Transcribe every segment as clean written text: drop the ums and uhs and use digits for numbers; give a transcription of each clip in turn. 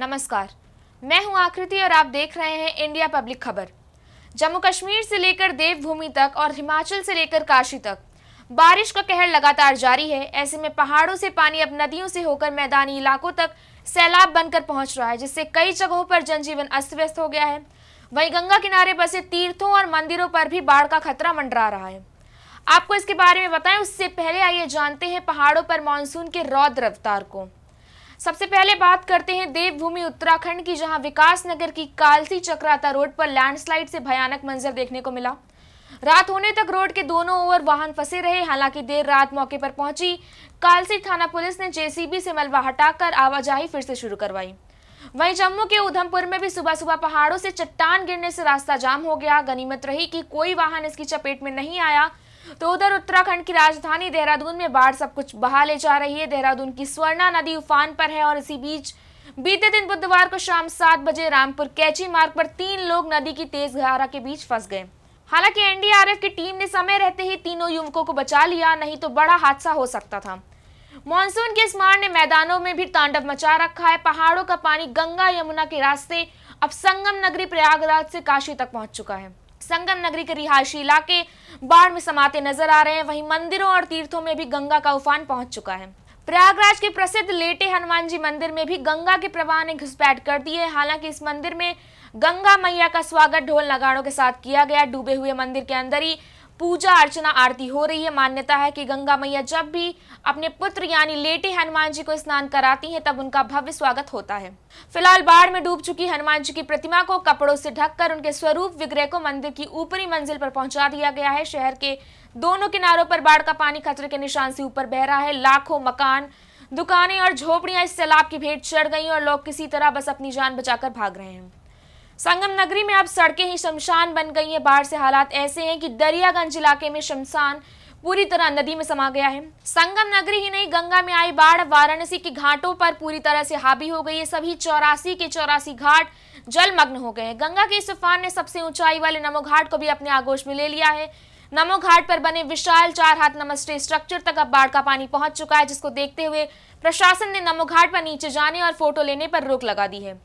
नमस्कार, मैं हूं आकृति और आप देख रहे हैं इंडिया पब्लिक खबर। जम्मू कश्मीर से लेकर देवभूमि तक और हिमाचल से लेकर काशी तक बारिश का कहर लगातार जारी है। ऐसे में पहाड़ों से पानी अब नदियों से होकर मैदानी इलाकों तक सैलाब बनकर पहुंच रहा है, जिससे कई जगहों पर जनजीवन अस्त व्यस्त हो गया है। वहीं गंगा किनारे बसे तीर्थों और मंदिरों पर भी बाढ़ का खतरा मंडरा रहा है। आपको इसके बारे में बताएं, उससे पहले आइए जानते हैं पहाड़ों पर मानसून के रौद्र अवतार को। सबसे पहले बात करते हैं देवभूमि उत्तराखंड की, जहां विकास नगर की कालसी चक्राता रोड पर लैंडस्लाइड से भयानक मंजर देखने को मिला। रात होने तक रोड के दोनों ओर वाहन फंसे रहे। हालांकि देर रात मौके पर पहुंची कालसी थाना पुलिस ने जेसीबी से मलबा हटाकर आवाजाही फिर से शुरू करवाई। वहीं जम्मू के उधमपुर में भी सुबह सुबह पहाड़ों से चट्टान गिरने से रास्ता जाम हो गया। गनीमत रही कि कोई वाहन इसकी चपेट में नहीं आया। तो उधर उत्तराखंड की राजधानी देहरादून में बाढ़ सब कुछ बहा ले जा रही है। देहरादून की स्वर्णा नदी उफान पर है और इसी बीच बीते दिन बुधवार को शाम 7 बजे रामपुर कैची मार्ग पर 3 लोग नदी की तेज धारा के बीच फंस गए। हालांकि एनडीआरएफ की टीम ने समय रहते ही तीनों युवकों को बचा लिया, नहीं तो बड़ा हादसा हो सकता था। मानसून के इस मार ने मैदानों में भी तांडव मचा रखा है। पहाड़ों का पानी गंगा यमुना के रास्ते अब संगम नगरी प्रयागराज से काशी तक पहुंच चुका है। संगम नगरी के रिहायशी इलाके बाढ़ में समाते नजर आ रहे हैं। वहीं मंदिरों और तीर्थों में भी गंगा का उफान पहुंच चुका है। प्रयागराज के प्रसिद्ध लेटे हनुमान जी मंदिर में भी गंगा के प्रवाह ने घुसपैठ कर दी है। हालांकि इस मंदिर में गंगा मैया का स्वागत ढोल नगाड़ों के साथ किया गया। डूबे हुए मंदिर के अंदर ही पूजा अर्चना आरती हो रही है। मान्यता है कि गंगा मैया जब भी अपने पुत्र यानी लेटे हनुमान जी को स्नान कराती हैं, तब उनका भव्य स्वागत होता है। फिलहाल बाढ़ में डूब चुकी हनुमान जी की प्रतिमा को कपड़ों से ढककर उनके स्वरूप विग्रह को मंदिर की ऊपरी मंजिल पर पहुंचा दिया गया है। शहर के दोनों किनारों पर बाढ़ का पानी खतरे के निशान से ऊपर बह रहा है। लाखों मकान, दुकानें और झोपड़ियां इस सैलाब की भेंट चढ़ गई और लोग किसी तरह बस अपनी जान बचाकर भाग रहे हैं। संगम नगरी में अब सड़कें ही शमशान बन गई हैं। बाढ़ से हालात ऐसे हैं कि दरियागंज इलाके में शमशान पूरी तरह नदी में समा गया है। संगम नगरी ही नहीं, गंगा में आई बाढ़ वाराणसी की घाटों पर पूरी तरह से हावी हो गई है। सभी 84 के 84 घाट जलमग्न हो गए हैं। गंगा के इस तूफान ने सबसे ऊंचाई वाले नमो घाट को भी अपने आगोश में ले लिया है। नमो घाट पर बने विशाल 4 हाथ नमस्ते स्ट्रक्चर तक अब बाढ़ का पानी पहुंच चुका है, जिसको देखते हुए प्रशासन ने नमो घाट पर नीचे जाने और फोटो लेने पर रोक लगा दी है।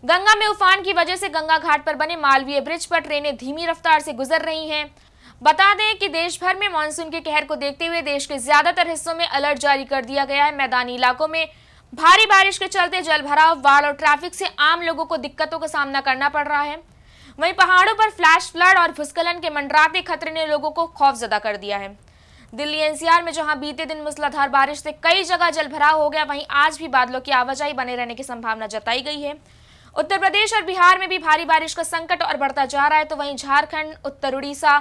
गंगा में उफान की वजह से गंगा घाट पर बने मालवीय ब्रिज पर ट्रेनें धीमी रफ्तार से गुजर रही हैं। बता दें कि देश भर में मानसून के कहर को देखते हुए देश के ज्यादातर हिस्सों में अलर्ट जारी कर दिया गया है। मैदानी इलाकों में भारी बारिश के चलते जलभराव, बाढ़ और ट्रैफिक से आम लोगों को दिक्कतों का सामना करना पड़ रहा है। वहीं पहाड़ों पर फ्लैश फ्लड और भूस्खलन के मंडराते खतरे ने लोगों को खौफजदा कर दिया है। दिल्ली एनसीआर में जहां बीते दिन मूसलाधार बारिश से कई जगह जलभराव हो गया, वहीं आज भी बादलों की आवाजाही बने रहने की संभावना जताई गई है। उत्तर प्रदेश और बिहार में भी भारी बारिश का संकट और बढ़ता जा रहा है। तो वहीं झारखंड, उत्तर उड़ीसा,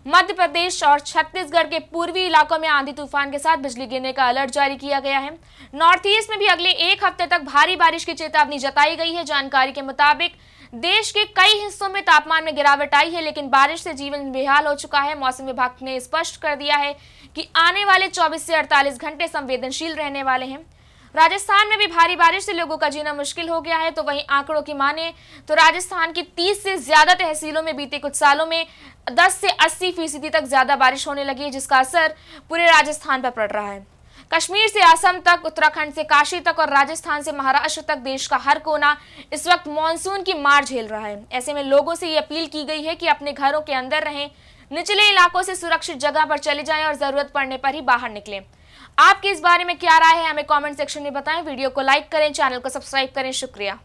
मध्य प्रदेश और छत्तीसगढ़ के पूर्वी इलाकों में आंधी तूफान के साथ बिजली गिरने का अलर्ट जारी किया गया है। नॉर्थ ईस्ट में भी अगले 1 हफ्ते तक भारी बारिश की चेतावनी जताई गई है। जानकारी के मुताबिक देश के कई हिस्सों में तापमान में गिरावट आई है, लेकिन बारिश से जीवन बेहाल हो चुका है। मौसम विभाग ने स्पष्ट कर दिया है कि आने वाले 24 से 48 घंटे संवेदनशील रहने वाले हैं। राजस्थान में भी भारी बारिश से लोगों का जीना मुश्किल हो गया है। तो वहीं आंकड़ों की माने तो राजस्थान की 30 से ज्यादा तहसीलों में बीते कुछ सालों में 10 से 80% तक ज्यादा बारिश होने लगी है, जिसका असर पूरे राजस्थान पर पड़ रहा है। कश्मीर से असम तक, उत्तराखंड से काशी तक और राजस्थान से महाराष्ट्र तक देश का हर कोना इस वक्त मानसून की मार झेल रहा है। ऐसे में लोगों से ये अपील की गई है कि अपने घरों के अंदर रहें, निचले इलाकों से सुरक्षित जगह पर चले जाएं और जरूरत पड़ने पर ही बाहर निकलें। आपकी इस बारे में क्या राय है, हमें कमेंट सेक्शन में बताएं। वीडियो को लाइक करें, चैनल को सब्सक्राइब करें। शुक्रिया।